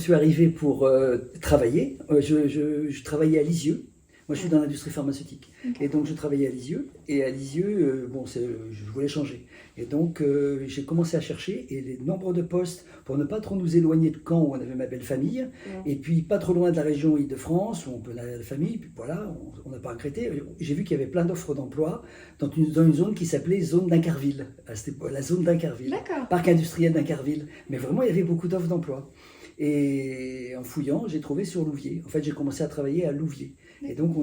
suis arrivé pour travailler. Je travaillais à Lisieux. Moi, je suis dans l'industrie pharmaceutique. Okay. Et donc, je travaillais à Lisieux. Et à Lisieux, je voulais changer. Et donc, j'ai commencé à chercher. Et les nombres de postes, pour ne pas trop nous éloigner de Caen, où on avait ma belle famille, et puis pas trop loin de la région Île-de-France, où on peut aller à la famille, puis voilà, on n'a pas regretté. J'ai vu qu'il y avait plein d'offres d'emploi dans une zone qui s'appelait zone d'Incarville. C'était la zone d'Incarville. Parc industriel d'Incarville. Mais vraiment, il y avait beaucoup d'offres d'emploi. Et en fouillant, j'ai trouvé sur Louviers. En fait, j'ai commencé à travailler à Louviers. Et donc,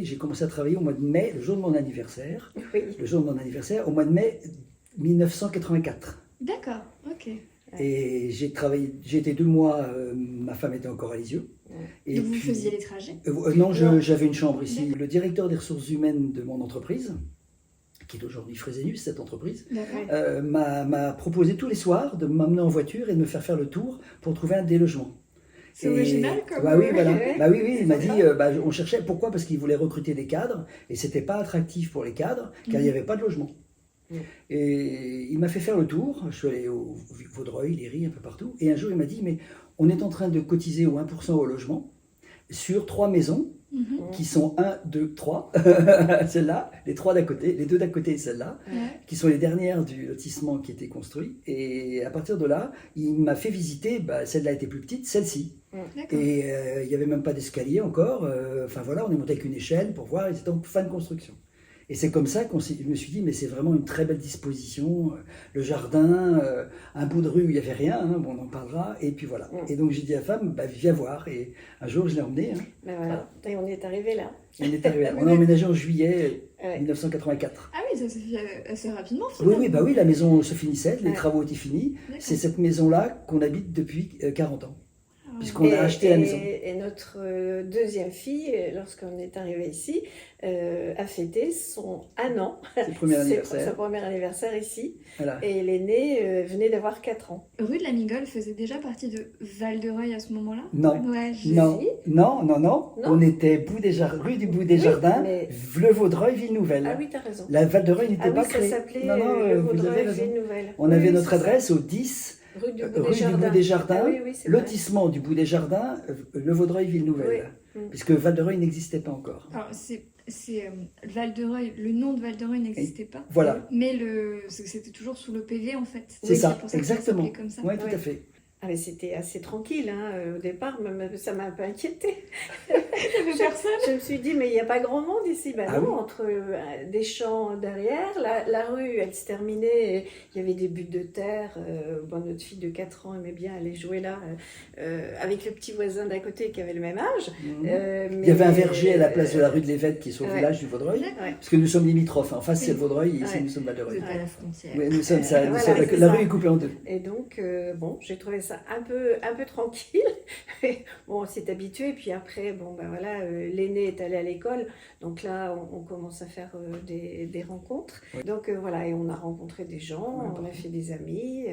j'ai commencé à travailler au mois de mai, le jour de mon anniversaire. Oui. Le jour de mon anniversaire, au mois de mai 1984. D'accord, ok. Et j'ai été 2 mois, ma femme était encore à Lisieux. Et donc, vous faisiez les trajets Non, j'avais une chambre ici. Le directeur des ressources humaines de mon entreprise, qui est aujourd'hui Fresenius, cette entreprise, m'a proposé tous les soirs de m'emmener en voiture et de me faire le tour pour trouver un délogement. C'est original comme... oui, voilà. Oui, il m'a dit, on cherchait, pourquoi? Parce qu'il voulait recruter des cadres, et c'était pas attractif pour les cadres, car il n'y avait pas de logement. Et il m'a fait faire le tour, je suis allé au Vaudreuil, Léry, un peu partout, et un jour il m'a dit, mais on est en train de cotiser au 1% au logement, sur 3 maisons, qui sont 1, 2, 3, celle-là, les 3 d'à côté, les 2 d'à côté et celle-là, qui sont les dernières du lotissement qui était construit. Et à partir de là, il m'a fait visiter, celle-là était plus petite, celle-ci. Et il n'y avait même pas d'escalier encore. Enfin voilà, on est monté avec une échelle pour voir, ils étaient en fin de construction. Et c'est comme ça je me suis dit, mais c'est vraiment une très belle disposition. Le jardin, un bout de rue où il n'y avait rien, on en parlera. Et puis voilà. Et donc j'ai dit à la femme, viens voir. Et un jour, je l'ai emmené. Voilà. Et on est arrivé là. On a emménagé en juillet 1984. Ah oui, ça s'est fait assez rapidement. Oui, la maison se finissait, les travaux étaient finis. C'est cette maison-là qu'on habite depuis 40 ans. Puisqu'on a acheté la maison. Et notre deuxième fille, lorsqu'on est arrivé ici, a fêté son 1 an. Son premier anniversaire. Son premier anniversaire ici. Voilà. Et l'aîné venait d'avoir 4 ans. Rue de la Migole faisait déjà partie de Val-de-Reuil à ce moment-là? Non. Ouais, Non. On était rue du Bout des Jardins, le Vaudreuil, Ville-Nouvelle. Ah oui, t'as raison. La Val-de-Reuil n'était pas créée. Ça s'appelait le Vaudreuil, Ville-Nouvelle. On avait notre adresse au 10 rue du Bout des Jardins, lotissement du Bout des Jardins, le Vaudreuil, Ville-Nouvelle. Puisque Val-de-Reuil n'existait pas encore. Alors, Val-de-Reuil, le nom de Val-de-Reuil n'existait pas. Voilà. Mais c'était toujours sous le PV en fait. C'est ça, exactement. Oui, tout à fait. Ah mais c'était assez tranquille au départ, ça m'a un peu inquiétée. Je me suis dit, mais il n'y a pas grand monde ici. Entre des champs derrière, la rue, elle se terminait, il y avait des buts de terre. Notre fille de 4 ans aimait bien aller jouer là, avec le petit voisin d'à côté qui avait le même âge. Il y avait un verger à la place de la rue de l'Évêque qui est sur le village du Vaudreuil, parce que nous sommes limitrophes. En face, c'est le Vaudreuil, et ici, nous sommes Val-de-Reuil. À la frontière. Oui, nous sommes ça. La rue est coupée en 2. Et donc, j'ai trouvé ça un peu tranquille. On s'est habitué, puis après, l'aîné est allé à l'école, donc là, on commence à faire des rencontres. Donc voilà, et on a rencontré des gens, on a fait des amis.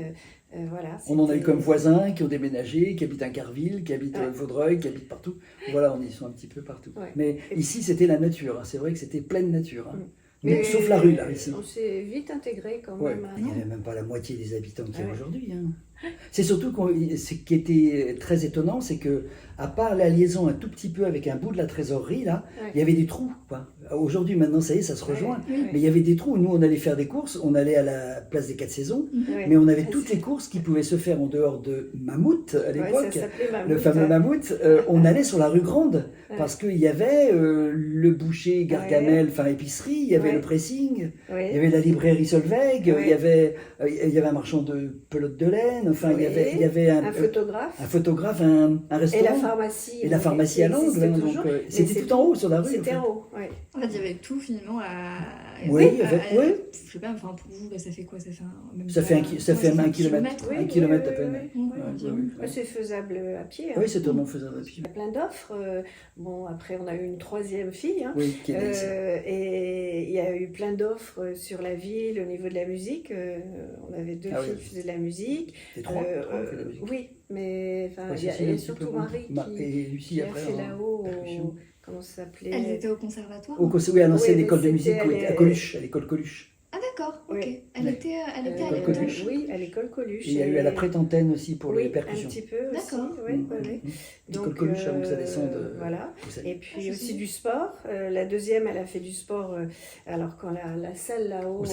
On en a eu comme voisins qui ont déménagé, qui habitent à Incarville, qui habitent à Vaudreuil, qui habitent partout. Voilà, on y sont un petit peu partout. Mais ici, c'était la nature. C'est vrai que c'était pleine nature. Mais sauf la rue, là, ici. On s'est vite intégré quand même. Il n'y avait même pas la moitié des habitants qu'il y a aujourd'hui. C'est surtout ce qui était très étonnant, c'est que à part la liaison un tout petit peu avec un bout de la trésorerie, là, il y avait des trous. Aujourd'hui, maintenant, ça y est, ça se rejoint. Mais il y avait des trous. Nous, on allait faire des courses, on allait à la place des 4 saisons, mais on avait toutes les courses qui pouvaient se faire en dehors de Mammouth, à l'époque, le fameux Mammouth. On allait sur la rue Grande, parce qu'il y avait le boucher Gargamel, épicerie, il y avait le pressing, il y avait la librairie Solveig, il y avait un marchand de pelotes de laine, il y avait un photographe, un restaurant. Et la pharmacie à l'angle. C'était tout en haut sur la rue. C'était en haut, En fait, il y avait tout finalement à... Je sais pas, pour vous, ça fait quoi? Ça fait 1 kilomètre. 1 kilomètre à peine. C'est faisable à pied. Oui, c'est totalement faisable à pied. Il y a plein d'offres. Après, on a eu une 3e fille. Qui est ici. Et il y a eu plein d'offres sur la ville, au niveau de la musique. On avait 2 filles qui faisaient de la musique. Et 3 qui faisaient de la musique. Oui, mais il y a surtout Marie qui a fait là-haut. Comment ça s'appelait? Elles étaient au conservatoire? Oui, à l'ancienne école de musique, à Coluche, à l'école Coluche. Ah D'accord, ok. Oui. Elle était à l'école Coluche. Oui, à l'école Coluche. Et il y a eu à la Prétentaine aussi pour les percussions. Un petit peu aussi. D'accord. L'école Coluche avant que ça descende. Voilà. Et puis aussi du sport. La deuxième, elle a fait du sport. Alors quand la salle là-haut.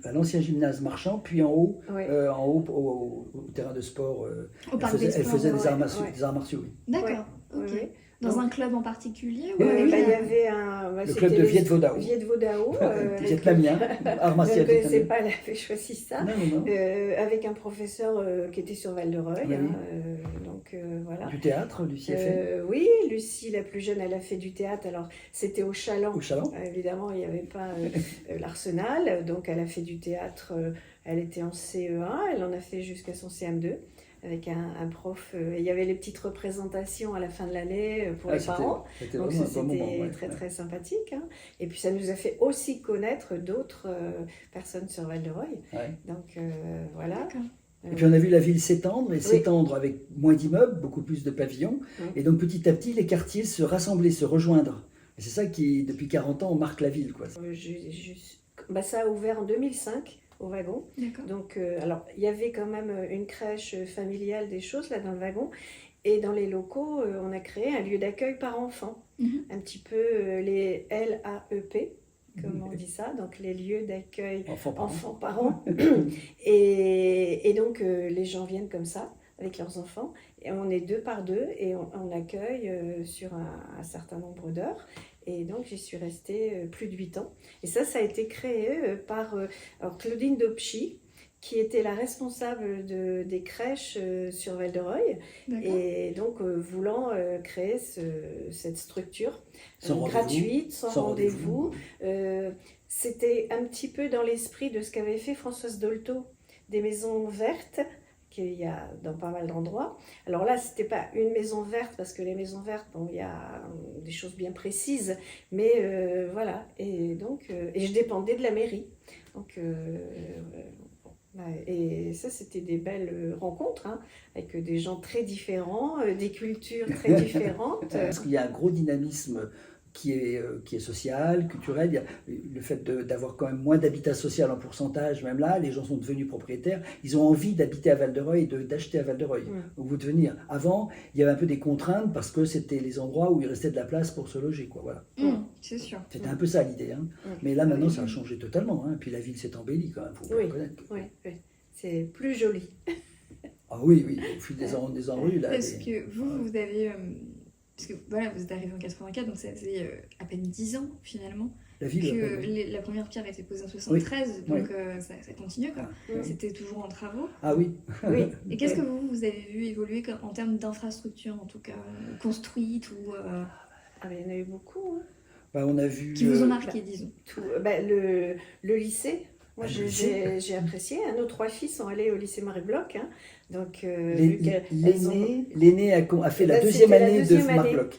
À l'ancien gymnase Marchand, puis en haut, Ouais. Au terrain de sport. Elle Sports, faisait des arts ouais. martiaux. Oui. D'accord, ok. Oui. Dans un club en particulier Oui, Il y avait le club de Viet Vo Dao. Viet Vo Dao. Vietnamien, art martial Je ne connaissais vietnamien. pas, elle avait choisi ça. Non. Avec un professeur qui était sur Val-de-Reuil. Oui. Donc voilà. Du théâtre, Lucie a fait. Oui, Lucie, la plus jeune, elle a fait du théâtre. Alors, c'était au Chaland. Au Chaland. Évidemment, il n'y avait pas l'Arsenal. Donc, elle a fait du théâtre. Elle était en CE1. Elle en a fait jusqu'à son CM2 avec un prof. Il y avait les petites représentations à la fin de l'année pour les parents. C'était Donc, vraiment ça, un bon moment. c'était très, très sympathique. Hein. Et puis, ça nous a fait aussi connaître d'autres personnes sur Val-de-Reuil. Ouais. Donc, voilà. D'accord. Et puis on a vu la ville s'étendre, et s'étendre avec moins d'immeubles, beaucoup plus de pavillons. Et donc petit à petit, les quartiers se rassembler, se rejoindre. Et c'est ça qui, depuis 40 ans, marque la ville. Quoi. Ça a ouvert en 2005 au wagon. D'accord. Donc, alors, il y avait quand même une crèche familiale, des choses là dans le wagon. Et dans les locaux, on a créé un lieu d'accueil par enfant. Un petit peu les LAEP. Comme on dit ça, donc les lieux d'accueil enfants-parents. Et donc les gens viennent comme ça, avec leurs enfants, et on est 2 par 2 et on accueille sur un certain nombre d'heures. Et donc j'y suis restée plus de 8 ans. Et ça a été créé par Claudine Dopchy, qui était la responsable des crèches sur Val-de-Reuil, et donc voulant créer cette structure gratuite, sans rendez-vous. C'était un petit peu dans l'esprit de ce qu'avait fait Françoise Dolto, des maisons vertes, qu'il y a dans pas mal d'endroits. Alors là, c'était pas une maison verte, parce que les maisons vertes, bon, il y a des choses bien précises, mais voilà. Et donc, et je dépendais de la mairie. Donc, et ça, c'était des belles rencontres, hein, avec des gens très différents, des cultures très différentes. Parce qu'il y a un gros dynamisme qui est social, culturel. Il y a le fait d'avoir quand même moins d'habitat social en pourcentage, même là, les gens sont devenus propriétaires. Ils ont envie d'habiter à Val-de-Reuil et d'acheter à Val-de-Reuil, ou de venir. Avant, il y avait un peu des contraintes parce que c'était les endroits où il restait de la place pour se loger. Quoi, voilà. C'est sûr. C'était un peu ça l'idée. Hein. Mais là, maintenant, ça a changé totalement. Hein. Puis la ville s'est embellie quand même, il faut le reconnaître. Oui. C'est plus joli. Ah oui, au fil des enrues. Là, parce que vous avez... Parce que voilà, vous êtes arrivé en 84, donc ça faisait à peine 10 ans finalement. La ville, que la première pierre a été posée en 73, donc ça continue quoi. Oui. C'était toujours en travaux. Ah oui. Et qu'est-ce que vous avez vu évoluer en termes d'infrastructures, en tout cas, construites ou... Ah, il y en a eu beaucoup. Hein. On a vu... Qui vous ont marqué, disons. Le lycée. Moi, j'ai apprécié. Nos 3 filles sont allées au lycée Marie-Bloch. Hein. Donc, l'aînée a fait la deuxième année de Marc-Bloch.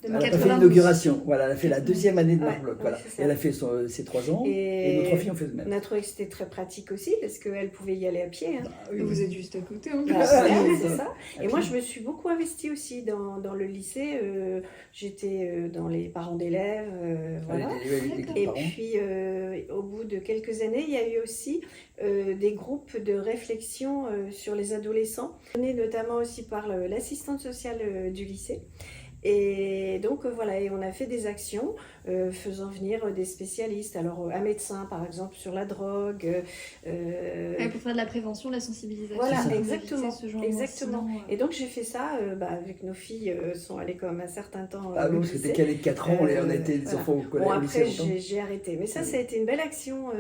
Elle n'a pas fait l'inauguration. Voilà, elle a fait la deuxième année de Marc-Bloch. Voilà. Elle a fait ses 3 ans et nos 3 filles ont fait le même. On a trouvé que c'était très pratique aussi parce qu'elles pouvaient y aller à pied. Hein. Vous êtes juste à côté en plus. C'est ça. Et moi, je me suis beaucoup investie aussi dans le lycée. J'étais dans les parents d'élèves. Voilà. Et puis, au bout de quelques années, il y a eu aussi des groupes de réflexion sur les adolescents, menés notamment aussi par l'assistante sociale du lycée. Et donc voilà, et on a fait des actions faisant venir des spécialistes, alors un médecin par exemple sur la drogue. Pour faire de la prévention, de la sensibilisation. Voilà, exactement. Et donc j'ai fait ça avec nos filles, sont allées quand même un certain temps. Ah oui, parce que t'es calé de 4 ans, on a été des enfants au collège. Bon, après j'ai arrêté, mais ça a été une belle action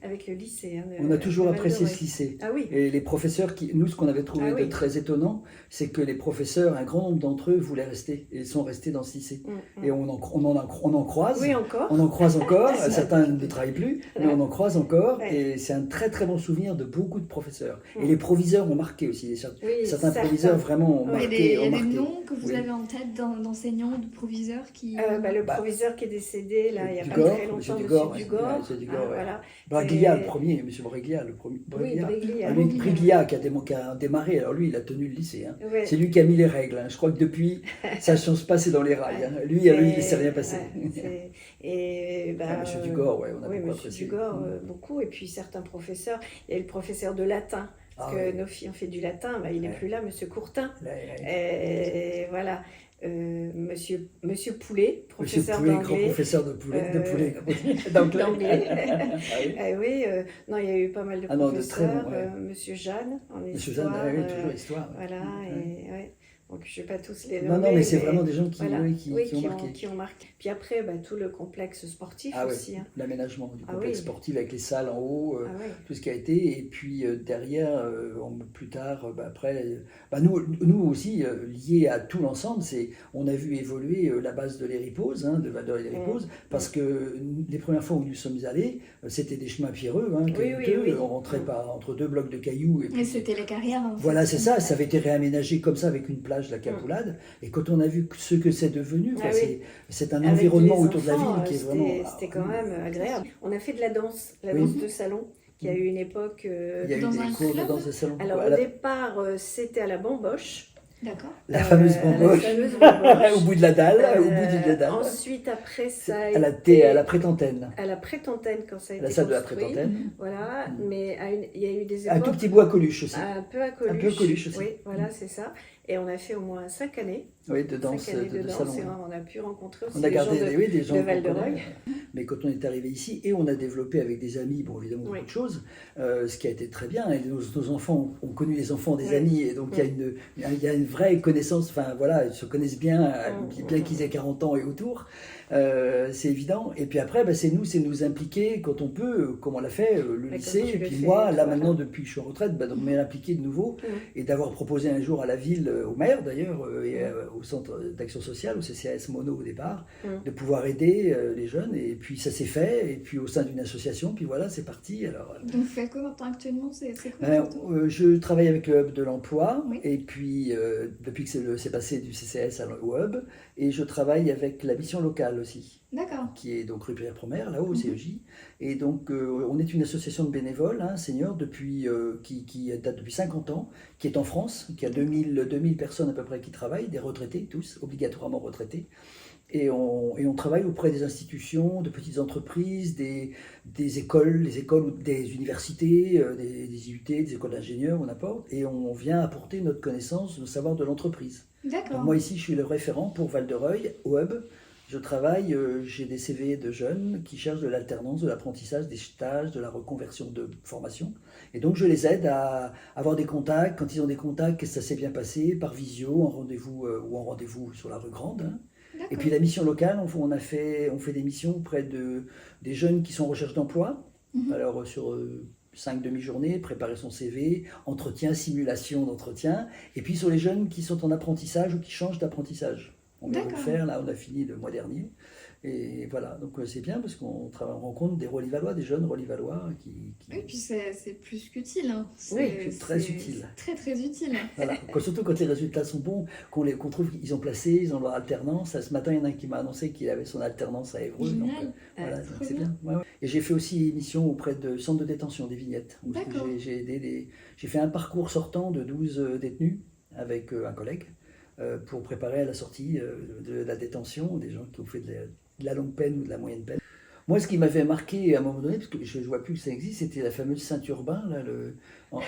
avec le lycée. Hein, on a toujours apprécié ce lycée. Ah oui. Et les professeurs, nous ce qu'on avait trouvé de très étonnant, c'est que les professeurs, un grand nombre d'entre eux voulaient rester. Et sont restés dans ce lycée. Et on en croise. Oui, encore. On en croise encore. Certains ne travaillent plus, mais on en croise encore. Et c'est un très très bon souvenir de beaucoup de professeurs. Et les proviseurs ont marqué aussi. Certains proviseurs vraiment ont marqué. Il y a des noms que vous avez en tête d'enseignants, de proviseurs qui... le proviseur qui est décédé là, il n'y a pas très longtemps, M. Dugor. Voilà. Braglia, le premier, M. Braglia, le premier. Braglia qui a démarré. Alors lui, il a tenu le lycée. Hein. C'est lui qui a mis les règles. Hein. Je crois que depuis, ça chance pas, c'est dans les rails. Hein. Lui, il ne s'est rien passé. Monsieur Dugor, on a beaucoup apprécié. Monsieur Dugor, beaucoup. Et puis certains professeurs, il y a le professeur de latin. Parce que nos filles ont fait du latin, il n'est plus là, Monsieur Courtin. Et voilà. Monsieur Poulet, professeur d'anglais. Grand professeur de poulet d'anglais. Oui, non, il y a eu pas mal de professeurs. Monsieur Jeanne, en histoire. Monsieur Jeanne, toujours histoire. Voilà, donc je ne vais pas tous les nommer. Non, mais c'est vraiment des gens qui ont marqué. Puis après, tout le complexe sportif aussi. Hein. L'aménagement du complexe sportif avec les salles en haut, tout ce qui a été. Et puis derrière, plus tard, après, nous aussi, liés à tout l'ensemble, on a vu évoluer la base de l'Héripose, de Val-d'Or et l'Héripose, parce que les premières fois où nous sommes allés, c'était des chemins pierreux, on rentrait entre deux blocs de cailloux. Et c'était les carrières. Voilà, c'est ça, ça avait été réaménagé comme ça avec une plage, la Capoulade. Et quand on a vu ce que c'est devenu, c'est un environnement autour de la ville qui est vraiment... C'était quand même agréable. On a fait de la danse de salon, qui a eu une époque... Il y a eu des cours de danse de salon. Alors au départ, c'était à la Bamboche. D'accord. La fameuse bamboche, au bout de la dalle, Ensuite, après, ça a été... À la Prétentaine. À la Prétentaine, quand ça a été la salle de la Prétentaine. Voilà, mais il y a eu des époques... Un tout petit bout à Coluche aussi. Un peu à Coluche aussi. Oui, voilà, c'est ça. Et on a fait au moins 5 années. Oui, de danse, de salon. On a pu rencontrer aussi des gens de Val-de-Reuil. Mais quand on est arrivé ici, et on a développé avec des amis, évidemment, beaucoup de choses, ce qui a été très bien. Et nos enfants ont connu les enfants des amis, et donc il y a une vraie connaissance, ils se connaissent bien, bien qu'ils aient 40 ans et autour. C'est évident. Et puis après, c'est nous impliquer quand on peut, comme on l'a fait, le lycée. Et puis moi, là maintenant, depuis que je suis en retraite, de m'impliquer de nouveau et d'avoir proposé un jour à la ville, au maire d'ailleurs, et au centre d'action sociale, au CCAS Mono au départ, de pouvoir aider les jeunes. Et puis ça s'est fait, et puis au sein d'une association, puis voilà, c'est parti. Alors, donc, tu fais quoi maintenant actuellement? je travaille avec le Hub de l'emploi, et puis depuis que c'est passé du CCAS au Hub, et je travaille avec la mission locale aussi. D'accord. Qui est donc rue Pierre-Promère, là-haut, au CEJ. Et donc, on est une association de bénévoles, seniors, qui date depuis 50 ans, qui est en France, qui a 2000 personnes à peu près qui travaillent, des retraités, tous, obligatoirement retraités. Et on travaille auprès des institutions, de petites entreprises, des écoles, des universités, des IUT, des écoles d'ingénieurs, on apporte, et on vient apporter notre connaissance, notre savoir de l'entreprise. D'accord. Donc moi ici, je suis le référent pour Val-de-Reuil, au Hub. Je travaille, j'ai des CV de jeunes qui cherchent de l'alternance, de l'apprentissage, des stages, de la reconversion de formation. Et donc je les aide à avoir des contacts. Quand ils ont des contacts, que ça s'est bien passé, par visio, en rendez-vous ou en rendez-vous sur la rue Grande. Et puis la mission locale, on fait des missions auprès des jeunes qui sont en recherche d'emploi. Alors sur 5 demi-journées, préparer son CV, entretien, simulation d'entretien. Et puis sur les jeunes qui sont en apprentissage ou qui changent d'apprentissage. On vient de le faire, là on a fini le mois dernier. Et voilà, donc c'est bien parce qu'on rencontre des Rolivalois, des jeunes Rolivalois qui... Oui, puis c'est plus qu'utile. Oui, c'est très utile. Très très utile. Voilà. Surtout quand les résultats sont bons, qu'on trouve qu'ils ont placé, ils ont leur alternance. Ce matin, il y en a un qui m'a annoncé qu'il avait son alternance à Évreux. Donc, voilà, c'est bien. Ouais. Et j'ai fait aussi une mission auprès de centres de détention des Vignettes. D'accord. J'ai fait un parcours sortant de 12 détenus avec un collègue pour préparer à la sortie de la détention des gens qui ont fait de la longue peine ou de la moyenne peine. Moi, ce qui m'avait marqué à un moment donné, parce que je ne vois plus que ça existe, c'était la fameuse Saint-Urbain, là,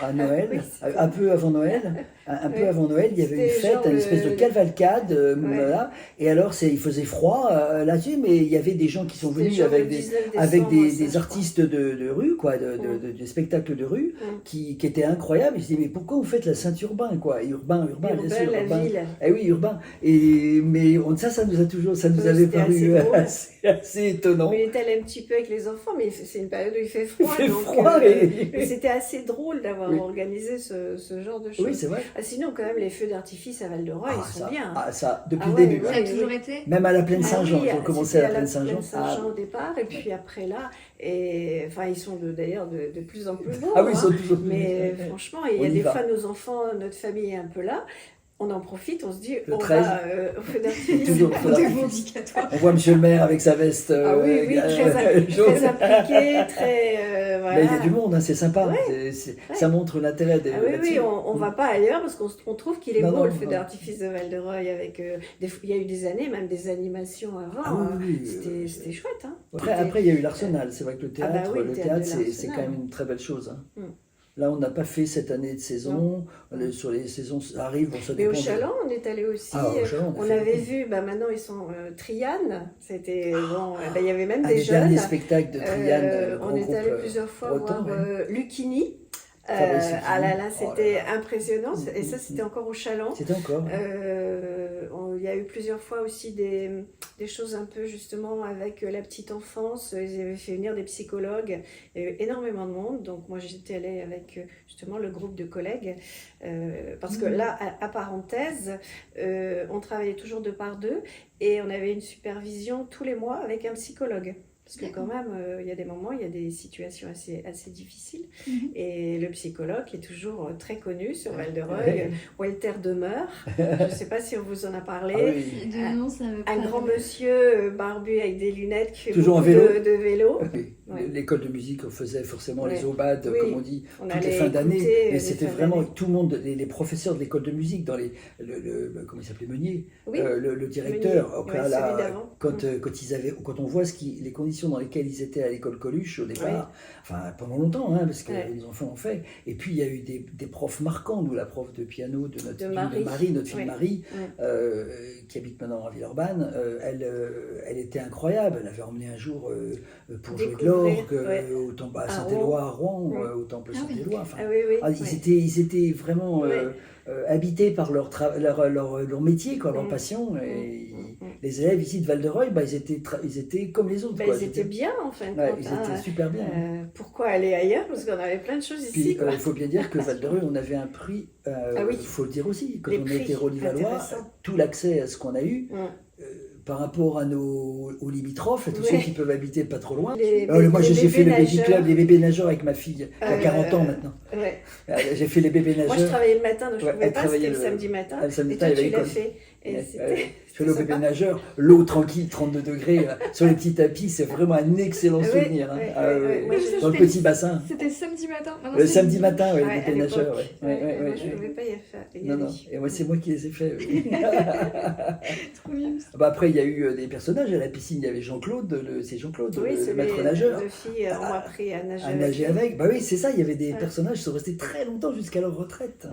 à Noël, un peu avant Noël. Peu avant Noël, il y avait une fête, une espèce de cavalcade, voilà. Et alors, il faisait froid là-dessus, mais il y avait des gens qui sont venus avec des artistes de rue, quoi, des spectacles de rue, qui étaient incroyables. Ils se disaient, mais pourquoi vous faites la Saint-Urbain, quoi? Urbain, bien sûr, la urbain. ville. Eh oui, urbain. Mais ça nous avait paru assez étonnant. Mais il est allé un petit peu avec les enfants, mais c'est une période où il fait froid. Mais c'était assez drôle d'avoir organisé ce genre de choses. Oui, c'est vrai. Sinon, quand même, les feux d'artifice à Val-de-Reuil, ils sont bien. Ça, depuis le début. Ça a toujours été. Même à la Plaine Saint-Jean, ils ont commencé à la Plaine Saint-Jean. Au départ, et puis après là, ils sont d'ailleurs de plus en plus beaux. Ah oui, ils sont toujours plus beaux. Mais franchement, il y a des fois, nos enfants, notre famille est un peu là. on en profite, on se dit, le on 13. va au feu d'artifice. Toujours au feu d'artifice. On voit monsieur le maire avec sa veste oui, très impliqué, très... voilà. Là, il y a du monde, hein, c'est sympa. Ça montre l'intérêt des oui, on ne va pas ailleurs parce qu'on trouve qu'il est beau, le feu d'artifice de Val-de-Reuil. Il y a eu des années, même des animations avant. C'était chouette. Hein. Après, il y a eu l'Arsenal. C'est vrai que le théâtre, c'est quand même une très belle chose. Hein. Là, on n'a pas fait cette année de saison. Sur les saisons arrivent, ça dépend. Mais au Chaland, on est allé aussi. On avait vu, maintenant ils sont Triane. C'était bon. Il y avait même des jeunes. Dernier spectacle de Triane. On est allé plusieurs fois voir Lucchini. C'était impressionnant. Et ça, c'était encore au Chaland. C'était encore. Il y a eu plusieurs fois aussi des choses un peu justement avec la petite enfance. Ils avaient fait venir des psychologues. Il y a eu énormément de monde. Donc moi, j'étais allée avec justement le groupe de collègues. Parce que là, à parenthèse, on travaillait toujours 2 par 2 et on avait une supervision tous les mois avec un psychologue. Parce que quand même, il y a des moments, il y a des situations assez difficiles. Et le psychologue est toujours très connu sur Val-de-Reuil, Walter Demeure. Je ne sais pas si on vous en a parlé. Un grand monsieur barbu avec des lunettes qui fait toujours beaucoup de vélo. L'école de musique, on faisait forcément les aubades, comme on dit, toutes les fins d'année. Mais c'était vraiment tout le monde, les professeurs de l'école de musique, dans comment il s'appelait, Meunier, le directeur. Quand on voit les conditions dans lesquelles ils étaient à l'école Coluche au départ, enfin pendant longtemps, hein, parce que les enfants ont fait. Et puis il y a eu des profs marquants, nous la prof de piano de notre fille Marie, qui habite maintenant à Villeurbanne, elle était incroyable. Elle avait emmené un jour pour jouer de l'orgue au temple à Saint-Éloi, à Rouen, au temple Saint-Éloi. Enfin, ils étaient vraiment habités par leur métier, leur passion. Et les élèves ici de Val-de-Reuil, ils étaient comme les autres. Ils étaient bien, en fait. Ils étaient super bien. Pourquoi aller ailleurs? Parce qu'on avait plein de choses ici. Il faut bien dire que Val-de-Reuil, on avait un prix, il faut le dire aussi, quand on était Rôli-Valois, tout l'accès à ce qu'on a eu, par rapport aux limitrophes, tous ceux qui peuvent habiter pas trop loin. Moi, j'ai fait le baby club, les bébés nageurs avec ma fille, qui a 40 ans maintenant. J'ai fait les bébés nageurs. Moi, je travaillais le matin, donc je ne pouvais pas, c'était le samedi matin. Le samedi matin, tu l'as fait. Je fais le bébé nageur, l'eau tranquille, 32 degrés, sur les petits tapis, c'est vraiment un excellent souvenir. Dans le petit bassin. C'était samedi matin. Le samedi matin, le bébé nageur. Moi, je ne pouvais pas y faire. Non, et moi, c'est moi qui les ai faits. Trop bien. Après, il y a eu des personnages à la piscine. Il y avait Jean-Claude, c'est Jean-Claude, le maître nageur. Les filles ont appris à nager. À nager avec. Oui, c'est ça. Il y avait des personnages qui sont restés très longtemps jusqu'à leur retraite.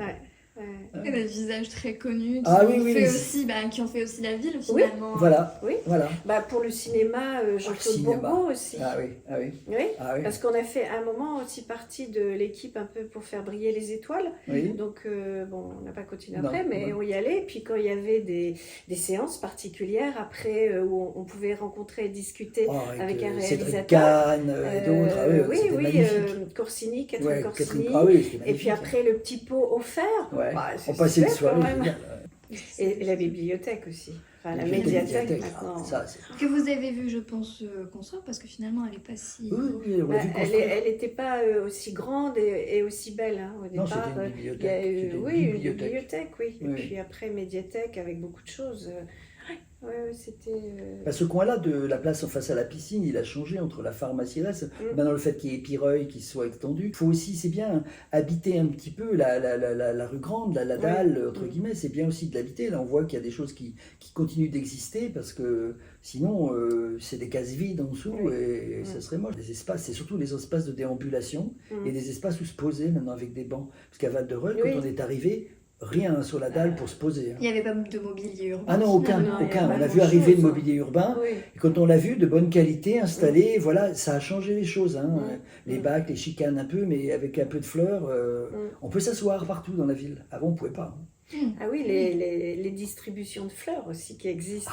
Et des visages très connus qui ont fait aussi la ville finalement. Voilà. Pour le cinéma, Jean-Claude Bourgault aussi. Parce qu'on a fait un moment aussi partie de l'équipe un peu pour faire briller les étoiles. Donc on n'a pas continué après, mais on y allait. Puis quand il y avait des séances particulières après où on pouvait rencontrer et discuter avec un réalisateur. Cannes et d'autres. Corsini, Catherine Corsini. Et puis après le petit pot offert. On passait une soirée. Et la bibliothèque aussi. Enfin, la médiathèque maintenant. Que vous avez vu, je pense, Consort, parce que finalement, elle n'est pas si... Oui, on l'a vu elle n'était pas aussi grande et aussi belle. Au départ, il y a eu une bibliothèque, Et puis après, médiathèque avec beaucoup de choses. C'était... Ce coin-là de la place en face à la piscine, il a changé entre la pharmacie et là. Maintenant, le fait qu'il y ait Épireuil qui soit extendu, il faut aussi, c'est bien, habiter un petit peu la rue Grande, la dalle, entre guillemets, c'est bien aussi de l'habiter. Là, on voit qu'il y a des choses qui continuent d'exister parce que sinon, c'est des cases vides en dessous et ça serait moche. Les espaces, c'est surtout les espaces de déambulation et des espaces où se poser maintenant avec des bancs. Parce qu'à Val-de-Reuil, quand on est arrivé, rien sur la dalle pour se poser. Il n'y avait pas de mobilier urbain. Ah non, aucun. On a vu arriver le mobilier urbain. Et quand on l'a vu, de bonne qualité, installé, voilà, ça a changé les choses. Les bacs, les chicanes un peu, mais avec un peu de fleurs, on peut s'asseoir partout dans la ville. Avant, on ne pouvait pas. Ah oui, les distributions de fleurs aussi qui existent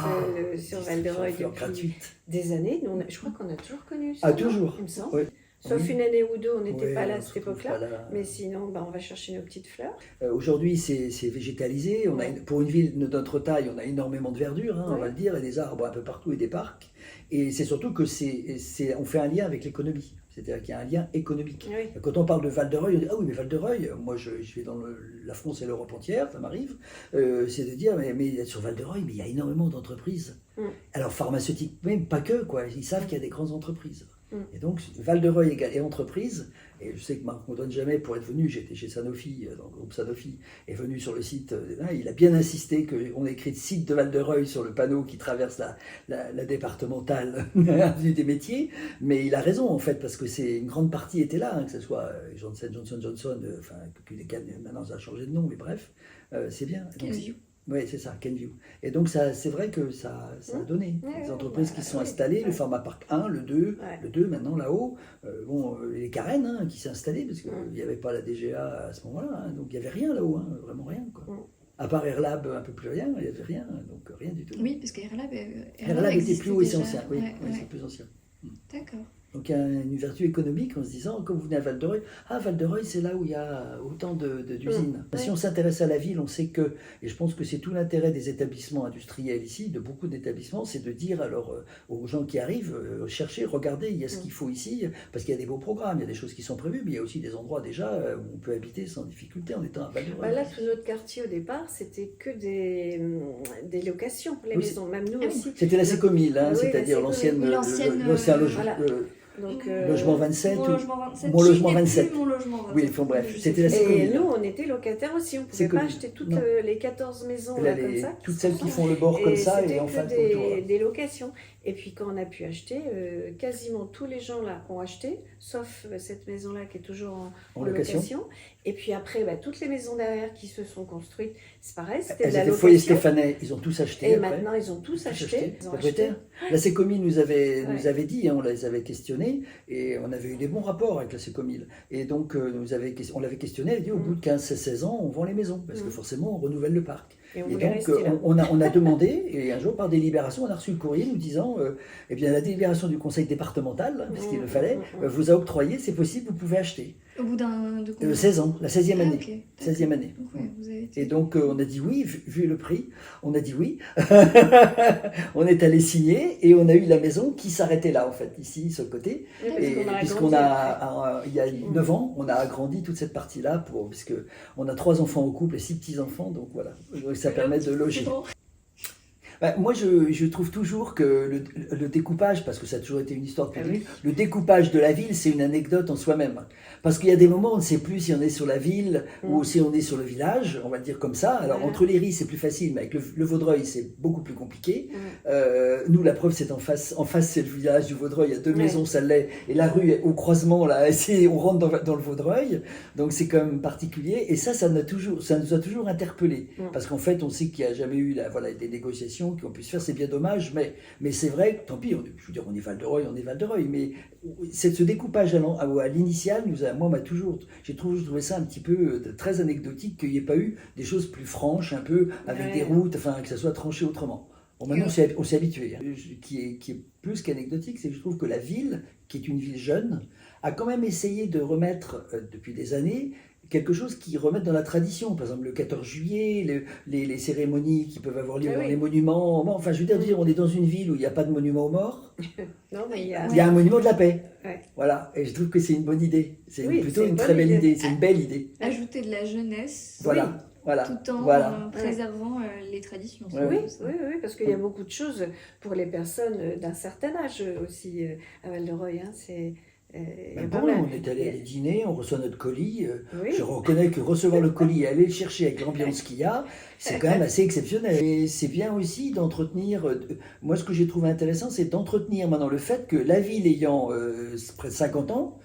sur Val-de-Reuil depuis des années. Je crois qu'on a toujours connu ça. Toujours. Il me semble. Sauf une année ou deux, on n'était pas là à cette époque-là. Mais sinon, on va chercher nos petites fleurs. Aujourd'hui, c'est végétalisé. Pour une ville de notre taille, on a énormément de verdure, on va le dire, et des arbres un peu partout et des parcs. Et c'est surtout que on fait un lien avec l'économie. C'est-à-dire qu'il y a un lien économique. Oui. Quand on parle de Val-de-Reuil, on dit « Ah oui, mais Val-de-Reuil, moi je vais dans la France et l'Europe entière, ça m'arrive. » C'est de dire « Mais sur Val-de-Reuil, mais il y a énormément d'entreprises. Alors pharmaceutiques, même pas que, quoi. Ils savent qu'il y a des grandes entreprises. Et donc, Val-de-Reuil et entreprise, et je sais que Marc-Antoine Jamais, pour être venu, j'étais chez Sanofi, dans le groupe Sanofi, est venu sur le site, il a bien insisté qu'on ait écrit site de Val-de-Reuil sur le panneau qui traverse la départementale avenue des métiers, mais il a raison en fait, parce que c'est une grande partie était là, que ce soit Johnson & Johnson, enfin, maintenant ça a changé de nom, mais bref, c'est bien. Oui, c'est ça, Kenview. Et donc, c'est vrai que ça a donné. Les entreprises qui sont installées, le Pharma Park 1, le 2, le 2 maintenant là-haut, les Carènes qui s'est installé, parce qu'il n'y avait pas la DGA à ce moment-là, donc il n'y avait rien là-haut, vraiment rien. Quoi. À part Airlab, un peu plus rien, il n'y avait rien, donc rien du tout. Oui, parce qu'Airlab était plus haut et c'est ancien, oui, c'est plus ancien. D'accord. Donc il y a une vertu économique en se disant, quand vous venez à Val-de-Reuil, Val-de-Reuil c'est là où il y a autant d'usines. Si on s'intéresse à la ville, on sait que, et je pense que c'est tout l'intérêt des établissements industriels ici, de beaucoup d'établissements, c'est de dire alors aux gens qui arrivent, cherchez, regardez, il y a ce qu'il faut ici, parce qu'il y a des beaux programmes, il y a des choses qui sont prévues, mais il y a aussi des endroits déjà où on peut habiter sans difficulté en étant à Val-de-Reuil. Là, tout notre quartier au départ, c'était que des locations, les maisons, même nous aussi. C'était la Sécomile, c'est-à-dire l'ancien logement. Donc, logement 27 mon logement 27, mon logement 27. Mon logement 27. Oui, bref, c'était la Sécomile. Et nous, on était locataires aussi, on ne pouvait pas acheter toutes les 14 maisons là, comme ça. Toutes celles qui font le bord comme ça et en face autour. Des locations. Et puis quand on a pu acheter, quasiment tous les gens là ont acheté, sauf cette maison-là qui est toujours en location. Et puis après, toutes les maisons derrière qui se sont construites, c'est pareil, c'était de la location. Foyer Stéphanais, ils ont tous acheté. Et maintenant, ils ont tous acheté. La Sécomile nous avait dit, on les avait questionnés, et on avait eu des bons rapports avec la Sécomile. Et donc, on l'avait questionné, elle a dit, au bout de 15-16 ans, on vend les maisons, parce que forcément, on renouvelle le parc. Et donc, on a demandé, et un jour, par délibération, on a reçu le courrier nous disant, eh bien, la délibération du conseil départemental, parce qu'il le fallait, vous a octroyé, c'est possible, vous pouvez acheter. Au bout de combien 16 ans, la 16e année. Okay, 16e année. Et donc, on a dit oui, vu le prix, on a dit oui. On est allé signer et on a eu la maison qui s'arrêtait là, en fait, ici, sur le côté. Puisqu'on a, il y a 9 ans, on a agrandi toute cette partie-là, puisqu'on a 3 enfants au couple et 6 petits-enfants, donc voilà, ça permet de loger. Moi, je trouve toujours que le découpage, parce que ça a toujours été une histoire publique, le découpage de la ville, c'est une anecdote en soi-même. Parce qu'il y a des moments où on ne sait plus si on est sur la ville ou si on est sur le village, on va le dire comme ça. Alors, entre les Ris, c'est plus facile, mais avec le Vaudreuil, c'est beaucoup plus compliqué. Nous, la preuve, c'est en face, c'est le village du Vaudreuil, il y a 2 maisons, ça l'est, et la rue au croisement, là, on rentre dans le Vaudreuil, donc c'est quand même particulier. Et ça nous a toujours interpellés. Parce qu'en fait, on sait qu'il n'y a jamais eu des négociations qu'on puisse faire, c'est bien dommage, mais c'est vrai, tant pis, je veux dire, on est Val-de-Reuil, mais ce découpage à l'initial, j'ai toujours trouvé ça un petit peu très anecdotique, qu'il n'y ait pas eu des choses plus franches, un peu, avec des routes, enfin, que ça soit tranché autrement. Bon, maintenant, on s'est habitué. Qui est plus qu'anecdotique, c'est que je trouve que la ville, qui est une ville jeune, a quand même essayé de remettre, depuis des années, quelque chose qui remette dans la tradition. Par exemple, le 14 juillet, les cérémonies qui peuvent avoir lieu dans les monuments. Enfin, je veux dire, on est dans une ville où il n'y a pas de monument aux morts. Non, mais il y a un monument de la paix. Ouais. Voilà. Et je trouve que c'est une bonne idée. C'est plutôt une très belle idée. C'est une belle idée. Ajouter de la jeunesse. Voilà. Tout en préservant les traditions. Oui, parce qu'il y a beaucoup de choses pour les personnes d'un certain âge aussi à Val-de-Reuil. On est allé à des dîners, on reçoit notre colis. Je reconnais que recevoir le colis et aller le chercher avec l'ambiance qu'il y a, c'est quand même assez exceptionnel. Et c'est bien aussi d'entretenir. Moi, ce que j'ai trouvé intéressant, c'est d'entretenir maintenant le fait que la ville ayant près de 50 ans,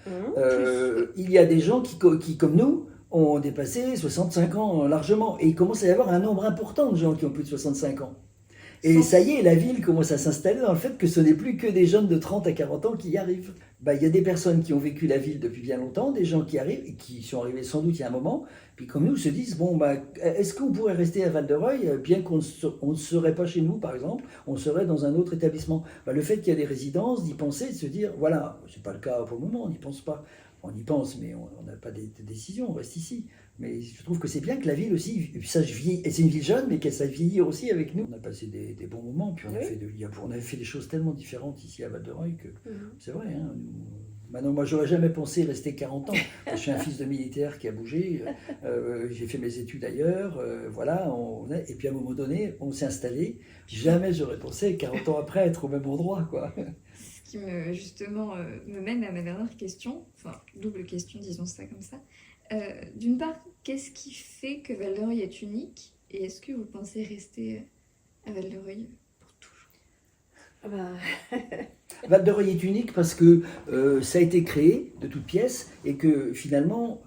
il y a des gens qui, comme nous, ont dépassé 65 ans largement. Et il commence à y avoir un nombre important de gens qui ont plus de 65 ans. Et ça y est, la ville commence à s'installer dans le fait que ce n'est plus que des jeunes de 30 à 40 ans qui y arrivent. Il y a des personnes qui ont vécu la ville depuis bien longtemps, des gens qui arrivent, et qui sont arrivés sans doute il y a un moment, puis comme nous se disent, est-ce qu'on pourrait rester à Val-de-Reuil, bien qu'on ne serait pas chez nous par exemple, on serait dans un autre établissement. Le fait qu'il y a des résidences, d'y penser, de se dire, voilà, c'est pas le cas pour le moment, on n'y pense pas. On y pense, mais on n'a pas de décision, on reste ici. Mais je trouve que c'est bien que la ville aussi, ça vieillit, et c'est une ville jeune, mais qu'elle ça vieillit aussi avec nous. On a passé des bons moments, puis on avait fait des choses tellement différentes ici à Val-de-Reuil que c'est vrai, Maintenant, moi, j'aurais jamais pensé rester 40 ans. Je suis un fils de militaire qui a bougé. J'ai fait mes études ailleurs. Voilà. Et puis, à un moment donné, on s'est installé. Jamais j'aurais pensé, 40 ans après, être au même endroit, quoi. Ce qui justement me mène à ma dernière question. Enfin, double question, disons ça comme ça. D'une part, qu'est-ce qui fait que Val-de-Reuil est unique? Et est-ce que vous pensez rester à Val-de-Reuil pour toujours? Val-de-Reuil est unique parce que ça a été créé de toutes pièces et que finalement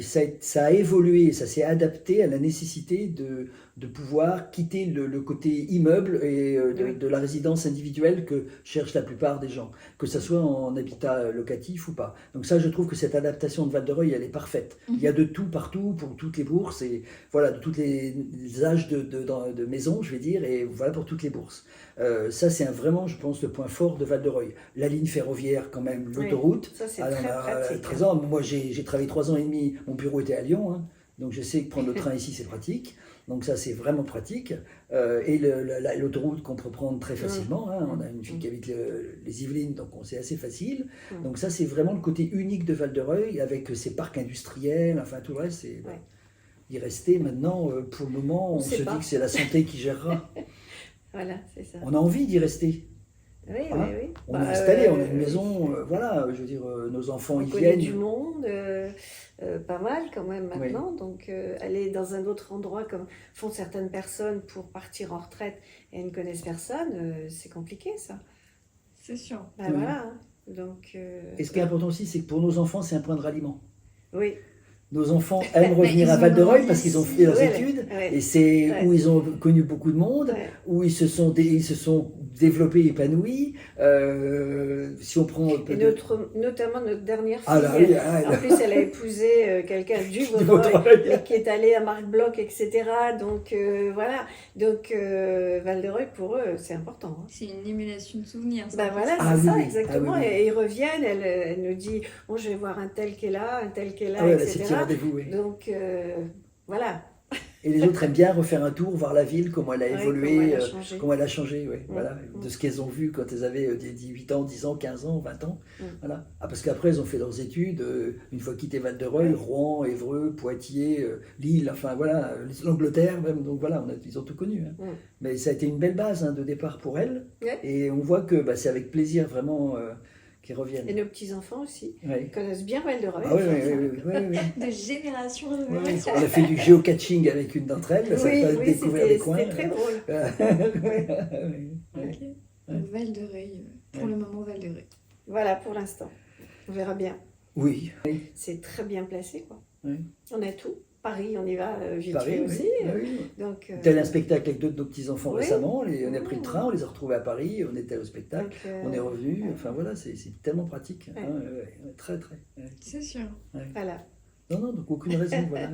ça a évolué, ça s'est adapté à la nécessité de pouvoir quitter le côté immeuble et de la résidence individuelle que cherchent la plupart des gens, que ce soit en habitat locatif ou pas. Donc ça, je trouve que cette adaptation de Val-de-Reuil, elle est parfaite. Il y a de tout partout, pour toutes les bourses, et voilà, de tous les âges de maisons, je vais dire, et voilà pour toutes les bourses. Ça, c'est vraiment, je pense, le point fort de Val-de-Reuil. La ligne ferroviaire, quand même, l'autoroute. Ça, c'est très pratique. 13 ans. Moi, j'ai travaillé 3 ans et demi, mon bureau était à Lyon, hein, donc je sais que prendre le train ici, c'est pratique. Donc ça, c'est vraiment pratique. Et l'autoroute qu'on peut prendre très facilement. Hein. On a une fille qui habite les Yvelines, donc c'est assez facile. Donc ça, c'est vraiment le côté unique de Val-de-Reuil, avec ses parcs industriels, enfin tout le reste. C'est y rester maintenant, pour le moment, on se dit que c'est la santé qui gérera. Voilà, c'est ça. On a envie d'y rester. Oui, hein. oui, oui. On est installé, on a une maison, voilà, je veux dire, nos enfants on y connaît viennent. du monde, pas mal quand même maintenant. Donc aller dans un autre endroit comme font certaines personnes pour partir en retraite et elles ne connaissent personne, c'est compliqué ça. C'est sûr. Voilà. Hein. Donc, et ce qui est important aussi, c'est que pour nos enfants, c'est un point de ralliement. Oui. Nos enfants aiment revenir à Val-de-Reuil parce qu'ils ont fait leurs études et c'est où ils ont connu beaucoup de monde, où ils se sont développés, épanouis. Si on prend et notamment notre dernière fille, en plus elle a épousé quelqu'un du Vaudreuil qui est allé à Marc-Bloch, etc. Donc voilà, donc Val-de-Reuil pour eux c'est important. Hein. C'est une émulation de souvenirs. Voilà, c'est ça exactement. Et ils reviennent, elle nous dit bon je vais voir un tel qui est là, etc. Donc voilà. Et les autres aiment bien refaire un tour, voir la ville, comment elle a évolué, comment elle a changé, voilà, de ce qu'elles ont vu quand elles avaient 18 ans, 10 ans, 15 ans, 20 ans. Voilà. Parce qu'après, elles ont fait leurs études, une fois quitté Val-de-Reuil, Rouen, Évreux, Poitiers, Lille, enfin voilà, l'Angleterre même, donc voilà, ils ont tout connu. Hein. Mais ça a été une belle base de départ pour elles, et on voit que c'est avec plaisir vraiment qui reviennent. Et nos petits-enfants aussi, connaissent bien Val-de-Reuil. Ah oui. De génération en génération. On a fait du géocaching avec une d'entre elles, ça a découvert des coins. C'était très drôle. Val-de-Reuil, pour le moment Val-de-Reuil. Voilà, pour l'instant. On verra bien. Oui. C'est très bien placé, quoi. Oui. On a tout. Paris, on y va vite fait aussi. Donc, t'es allé à un spectacle avec deux de nos petits-enfants récemment, on a pris le train, on les a retrouvés à Paris, on était au spectacle, donc, on est revenu, enfin voilà, c'est tellement pratique, très. C'est sûr. Voilà. Non, donc aucune raison, voilà.